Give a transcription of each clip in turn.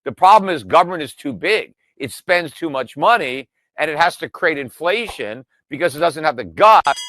The problem is government is too big. It spends too much money, and it has to create inflation because it doesn't have the guts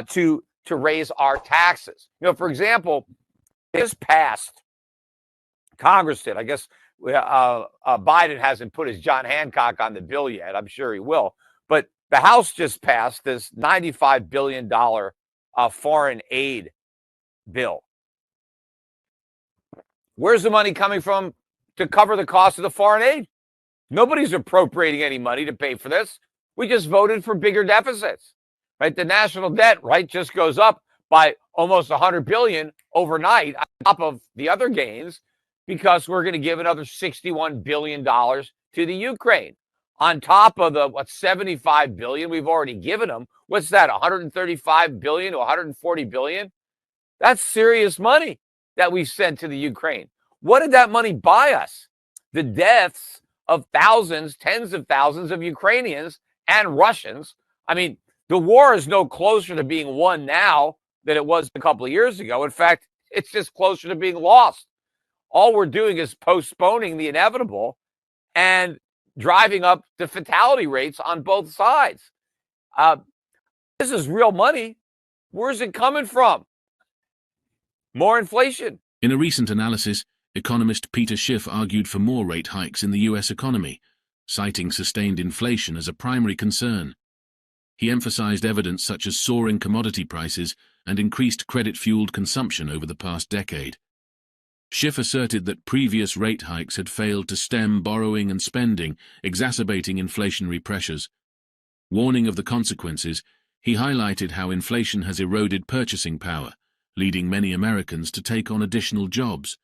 to raise our taxes. For example, this passed, Congress did. I guess Biden hasn't put his John Hancock on the bill yet. I'm sure he will. But the House just passed this $95 billion foreign aid bill. Where's the money coming from to cover the cost of the foreign aid? Nobody's appropriating any money to pay for this. We just voted for bigger deficits, right? The national debt, right, just goes up by almost $100 billion overnight on top of the other gains because we're going to give another $61 billion to the Ukraine on top of the, $75 billion we've already given them. What's that, $135 billion to $140 billion? That's serious money that we sent to the Ukraine. What did that money buy us? The deaths of thousands, tens of thousands of Ukrainians and Russians. I mean, the war is no closer to being won now than it was a couple of years ago. In fact, it's just closer to being lost. All we're doing is postponing the inevitable and driving up the fatality rates on both sides. This is real money. Where's it coming from? More inflation. In a recent analysis, economist Peter Schiff argued for more rate hikes in the U.S. economy, citing sustained inflation as a primary concern. He emphasized evidence such as soaring commodity prices and increased credit-fueled consumption over the past decade. Schiff asserted that previous rate hikes had failed to stem borrowing and spending, exacerbating inflationary pressures. Warning of the consequences, he highlighted how inflation has eroded purchasing power, leading many Americans to take on additional jobs.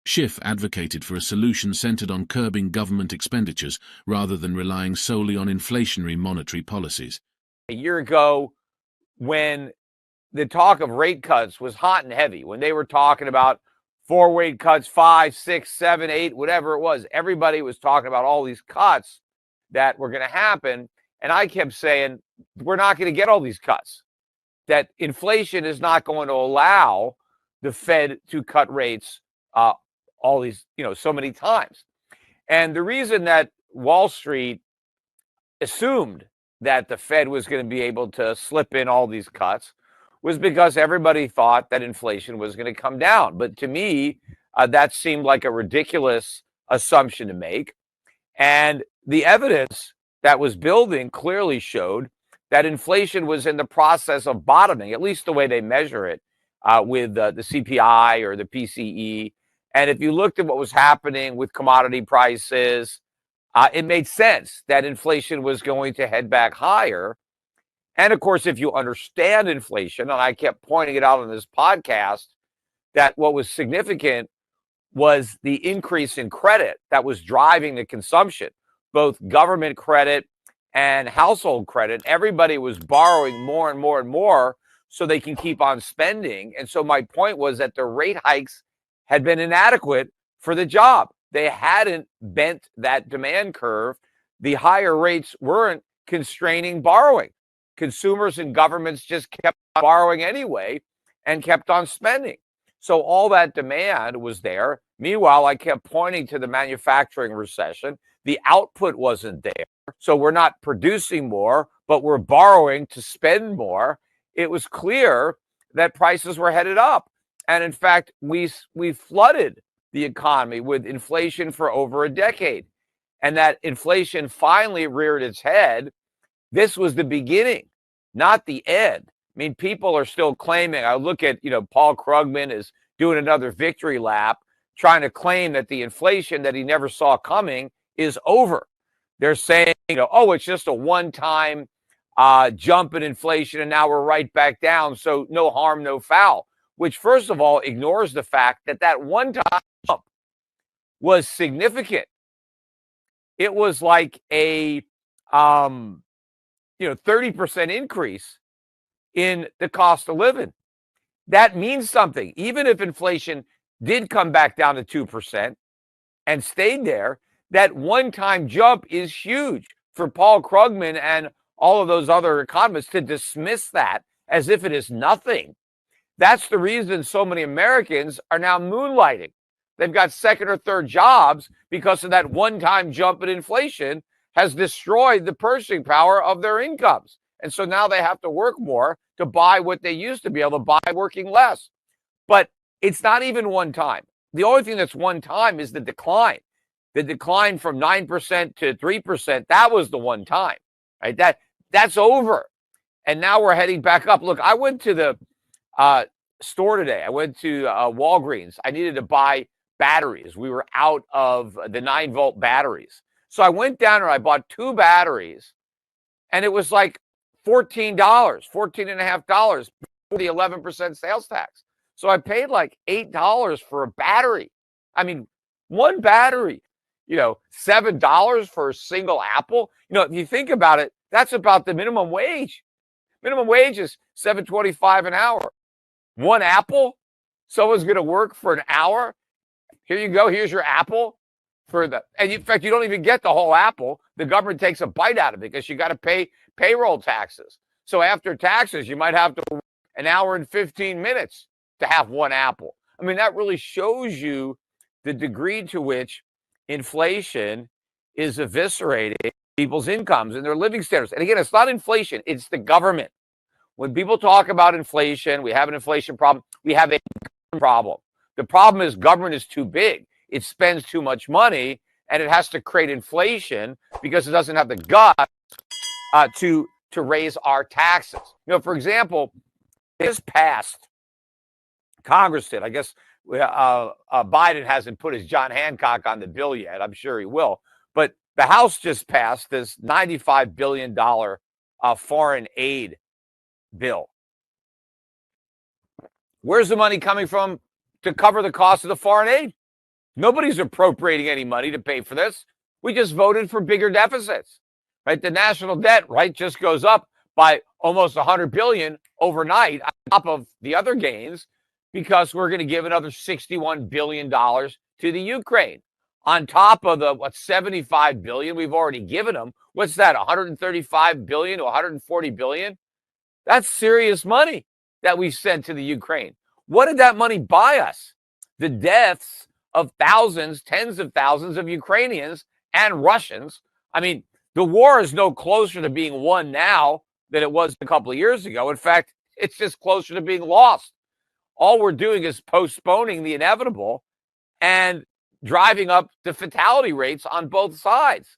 Schiff advocated for a solution centered on curbing government expenditures rather than relying solely on inflationary monetary policies. A year ago, when the talk of rate cuts was hot and heavy, when they were talking about 4 rate cuts, 5, 6, 7, 8, whatever it was, everybody was talking about all these cuts that were going to happen. And I kept saying, we're not going to get all these cuts, that inflation is not going to allow the Fed to cut rates all these, so many times. And the reason that Wall Street assumed that the Fed was going to be able to slip in all these cuts was because everybody thought that inflation was going to come down. But to me, that seemed like a ridiculous assumption to make. And the evidence that was building clearly showed that inflation was in the process of bottoming, at least the way they measure it with the CPI or the PCE. And if you looked at what was happening with commodity prices, it made sense that inflation was going to head back higher. And of course, if you understand inflation, and I kept pointing it out on this podcast, that what was significant was the increase in credit that was driving the consumption, both government credit and household credit. Everybody was borrowing more and more and more so they can keep on spending. And so my point was that the rate hikes had been inadequate for the job. They hadn't bent that demand curve. The higher rates weren't constraining borrowing. Consumers and governments just kept borrowing anyway and kept on spending. So all that demand was there. Meanwhile, I kept pointing to the manufacturing recession. The output wasn't there. So we're not producing more, but we're borrowing to spend more. It was clear that prices were headed up. And in fact, we flooded the economy with inflation for over a decade. And that inflation finally reared its head. This was the beginning, not the end. I mean, people are still claiming, I look at, Paul Krugman is doing another victory lap, trying to claim that the inflation that he never saw coming is over. They're saying, it's just a one-time jump in inflation and now we're right back down. So no harm, no foul, which first of all ignores the fact that that one-time jump was significant. It was like a 30% increase in the cost of living. That means something. Even if inflation did come back down to 2% and stayed there, that one-time jump is huge. For Paul Krugman and all of those other economists to dismiss that as if it is nothing. That's the reason so many Americans are now moonlighting. they've got second or third jobs because of that one-time jump in inflation has destroyed the purchasing power of their incomes. And so now they have to work more to buy what they used to be able to buy working less. But it's not even one time. The only thing that's one time is the decline. The decline from 9% to 3%, that was the one time, right? That's over. And now we're heading back up. Look, I went to the store today. I went to Walgreens. I needed to buy batteries. We were out of the 9-volt batteries. So I went down and I bought 2 batteries, and it was like $14, $14.50 for the 11% sales tax. So I paid like $8 for a battery. I mean, one battery, $7 for a single apple. If you think about it, that's about the minimum wage. Minimum wage is $7.25 an hour. One apple, someone's going to work for an hour. Here you go. Here's your apple and in fact, you don't even get the whole apple. The government takes a bite out of it because you got to pay payroll taxes. So after taxes, you might have to work an hour and 15 minutes to have one apple. I mean, that really shows you the degree to which inflation is eviscerating people's incomes and their living standards. And again, it's not inflation, it's the government. When people talk about inflation, we have an inflation problem, we have a problem. The problem is government is too big. It spends too much money, and it has to create inflation because it doesn't have the guts to raise our taxes. For example, this passed, Congress did. I guess Biden hasn't put his John Hancock on the bill yet. I'm sure he will. But the House just passed this $95 billion foreign aid bill. Where's the money coming from to cover the cost of the foreign aid? Nobody's appropriating any money to pay for this. We just voted for bigger deficits, right? The national debt, right, just goes up by almost $100 billion overnight on top of the other gains because we're going to give another $61 billion to the Ukraine on top of the, $75 billion we've already given them. What's that, $135 billion to $140 billion? That's serious money that we sent to the Ukraine. What did that money buy us? The deaths of thousands, tens of thousands of Ukrainians and Russians. I mean, the war is no closer to being won now than it was a couple of years ago. In fact, it's just closer to being lost. All we're doing is postponing the inevitable and driving up the fatality rates on both sides.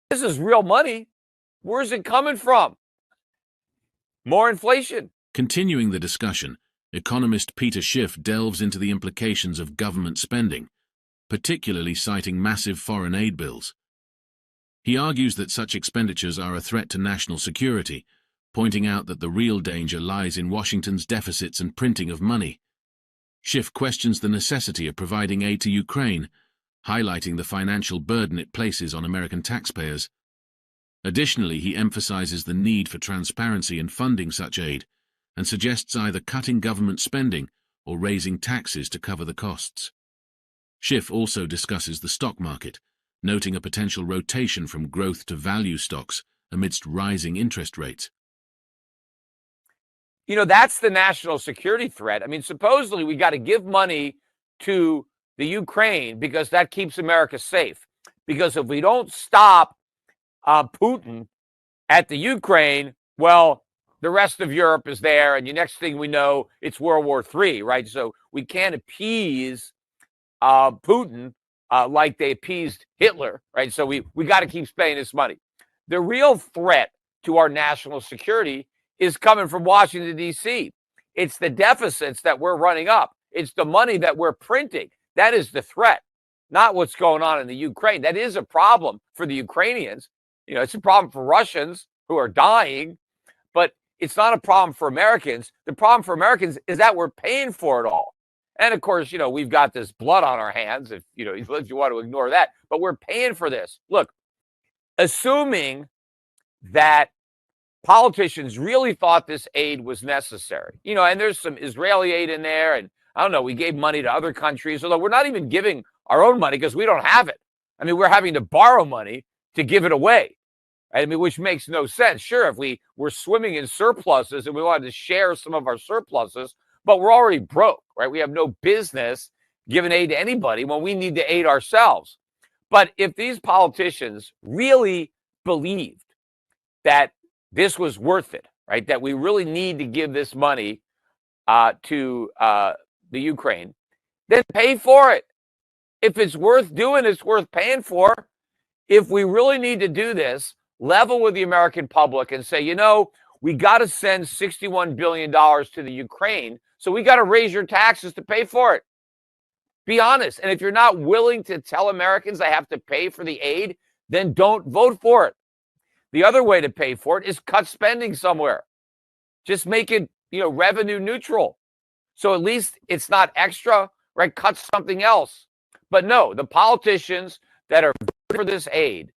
This is real money. Where's it coming from? More inflation. Continuing the discussion, economist Peter Schiff delves into the implications of government spending, particularly citing massive foreign aid bills. He argues that such expenditures are a threat to national security, pointing out that the real danger lies in Washington's deficits and printing of money. Schiff questions the necessity of providing aid to Ukraine, highlighting the financial burden it places on American taxpayers. Additionally, he emphasizes the need for transparency in funding such aid, and suggests either cutting government spending or raising taxes to cover the costs. Schiff also discusses the stock market, noting a potential rotation from growth to value stocks amidst rising interest rates. That's the national security threat. I mean, supposedly we got to give money to the Ukraine because that keeps America safe. Because if we don't stop Putin at the Ukraine, well, the rest of Europe is there, and the next thing we know, it's World War III, right? So we can't appease Putin like they appeased Hitler, right? So we got to keep spending this money. The real threat to our national security is coming from Washington, D.C. It's the deficits that we're running up. It's the money that we're printing. That is the threat, not what's going on in the Ukraine. That is a problem for the Ukrainians. It's a problem for Russians who are dying, but it's not a problem for Americans. The problem for Americans is that we're paying for it all. And of course, we've got this blood on our hands if you want to ignore that, but we're paying for this. Look, assuming that politicians really thought this aid was necessary, and there's some Israeli aid in there, and I don't know, we gave money to other countries, although we're not even giving our own money because we don't have it. I mean, we're having to borrow money to give it away. I mean, which makes no sense. Sure, if we were swimming in surpluses and we wanted to share some of our surpluses, but we're already broke, right? We have no business giving aid to anybody when we need to aid ourselves. But if these politicians really believed that this was worth it, right, that we really need to give this money to the Ukraine, then pay for it. If it's worth doing, it's worth paying for. If we really need to do this, level with the American public and say, we got to send $61 billion to the Ukraine, so we got to raise your taxes to pay for it. Be honest. And if you're not willing to tell Americans they have to pay for the aid, then don't vote for it. The other way to pay for it is cut spending somewhere. Just make it, revenue neutral. So at least it's not extra, right? Cut something else. But no, the politicians that are voting for this aid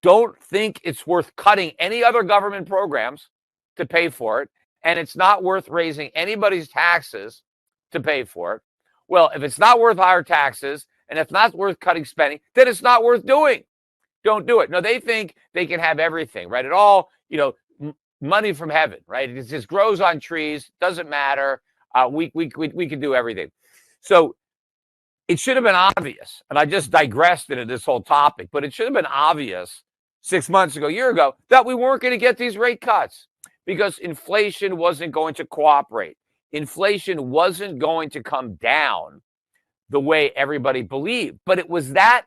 don't think it's worth cutting any other government programs to pay for it. And it's not worth raising anybody's taxes to pay for it. Well, if it's not worth higher taxes and if not worth cutting spending, then it's not worth doing. Don't do it. No, they think they can have everything, right? It all, money from heaven, right? It just grows on trees. Doesn't matter. We can do everything. So it should have been obvious, and I just digressed into this whole topic, but it should have been obvious 6 months ago, a year ago, that we weren't going to get these rate cuts because inflation wasn't going to cooperate. Inflation wasn't going to come down the way everybody believed. But it was that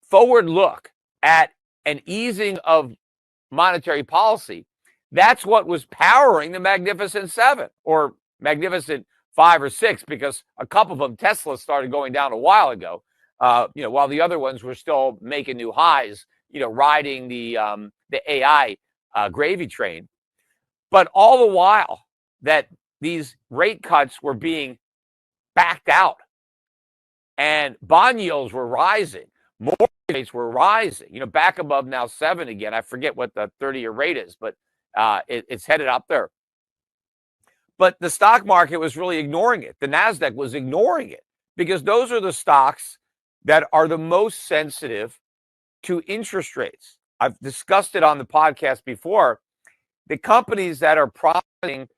forward look at an easing of monetary policy. That's what was powering the Magnificent Seven, or Magnificent 5 or 6, because a couple of them, Tesla, started going down a while ago, while the other ones were still making new highs, riding the AI gravy train. But all the while that these rate cuts were being backed out and bond yields were rising, mortgage rates were rising, back above now 7 again. I forget what the 30-year rate is, but it's headed up there. But the stock market was really ignoring it. The NASDAQ was ignoring it because those are the stocks that are the most sensitive to interest rates. I've discussed it on the podcast before. The companies that are promising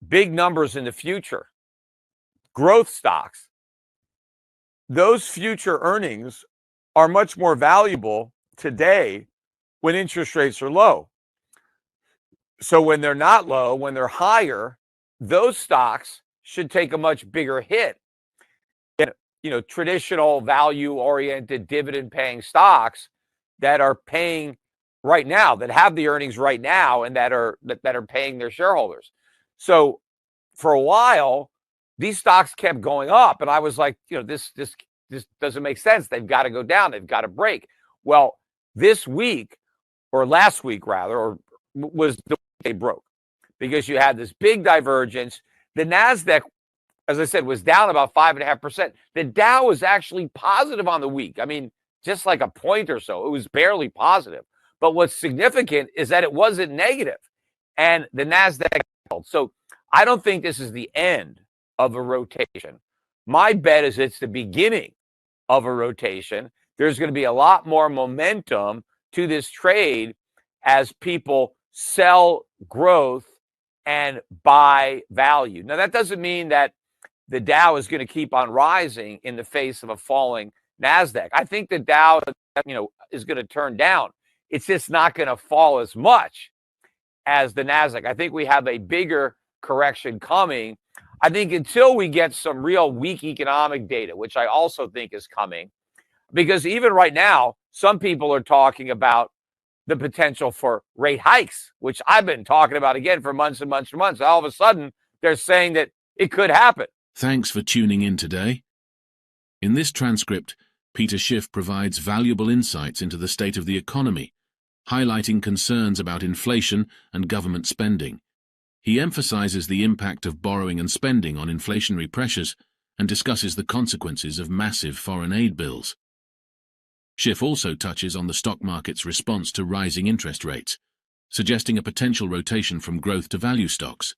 big numbers in the future, growth stocks, those future earnings are much more valuable today when interest rates are low. So when they're not low, when they're higher, those stocks should take a much bigger hit than, traditional value-oriented dividend-paying stocks that are paying right now, that have the earnings right now, and that are paying their shareholders. So for a while, these stocks kept going up, and I was like, this doesn't make sense. They've got to go down. They've got to break. Well, this week, or last week rather, was the week they broke, because you had this big divergence. The NASDAQ, as I said, was down about 5.5%. The Dow was actually positive on the week. I mean, just like a point or so. It was barely positive. But what's significant is that it wasn't negative, and the NASDAQ held. So I don't think this is the end of a rotation. My bet is it's the beginning of a rotation. There's going to be a lot more momentum to this trade as people sell growth and buy value. Now, that doesn't mean that the Dow is going to keep on rising in the face of a falling NASDAQ. I think the Dow, is going to turn down. It's just not going to fall as much as the NASDAQ. I think we have a bigger correction coming. I think until we get some real weak economic data, which I also think is coming, because even right now, some people are talking about the potential for rate hikes, which I've been talking about again for months and months and months. All of a sudden, they're saying that it could happen. Thanks for tuning in today. In this transcript, Peter Schiff provides valuable insights into the state of the economy, highlighting concerns about inflation and government spending. He emphasizes the impact of borrowing and spending on inflationary pressures and discusses the consequences of massive foreign aid bills. Schiff also touches on the stock market's response to rising interest rates, suggesting a potential rotation from growth to value stocks.